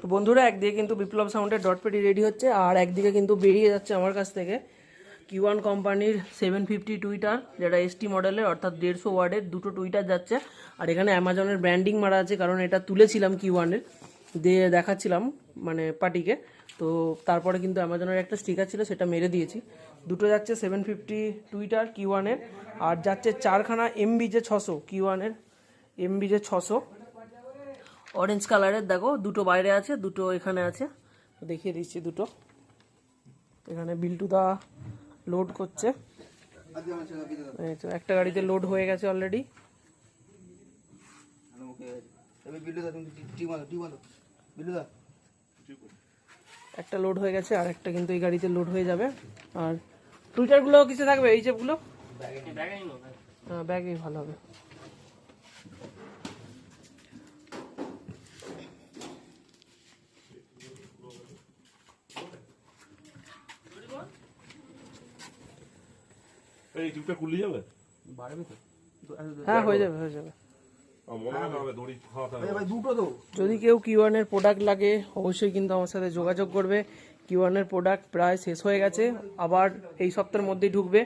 তো বন্ধুরা, একদিকে কিন্তু বিপ্লব সাউন্ডের ডট পেটি রেডি হচ্ছে, আর একদিকে কিন্তু বেরিয়ে যাচ্ছে আমার কাছ থেকে Q1 কোম্পানির 750 টুইটার, যেটা ST মডেলের, অর্থাৎ 150 ওয়ার্ডের দুটো টুইটার যাচ্ছে। আর এখানে অ্যামাজনের ব্র্যান্ডিং মারা আছে, কারণ এটা তুলেছিলাম Q1-এর দিয়ে দেখাচ্ছিলাম মানে পার্টিকে। তো তারপরে কিন্তু অ্যামাজনের একটা স্টিকার ছিল, সেটা মেরে দিয়েছি। দুটো যাচ্ছে 750 টুইটার Q1-এর, আর যাচ্ছে 4খানা MBJ600 Q1-এর MBJ600 অরেঞ্জ কালারের। দেখো, দুটো বাইরে আছে, দুটো এখানে আছে, দেখিয়ে দিচ্ছি দুটো। এখানে বিল্টুদা লোড করছে, এই তো একটা গাড়িতে লোড হয়ে গেছে অলরেডি। একটা লোড হয়ে গেছে, আর একটা কিন্তু এই গাড়িতে লোড হয়ে যাবে। আর টুইটারগুলো কিসে থাকবে, এই চেপগুলো? হ্যাঁ, ব্যাগেই ভালো হবে। এই টিউবটা খুললে যাবে? হ্যাঁ, হয়ে যাবে হয়ে যাবে। যদি কেউ Q1 এর প্রোডাক্ট লাগে অবশ্যই কিন্তু আমার সাথে যোগাযোগ করবে। Q1 এর প্রোডাক্ট প্রায় শেষ হয়ে গেছে, আবার এই সপ্তাহের মধ্যেই ঢুকবে।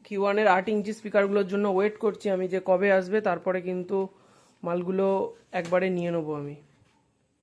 Q1 এর 8 ইঞ্চি স্পিকারগুলোর জন্য ওয়েট করছি আমি যে কবে আসবে, তারপরে কিন্তু মালগুলো একবারে নিয়ে নেবো আমি।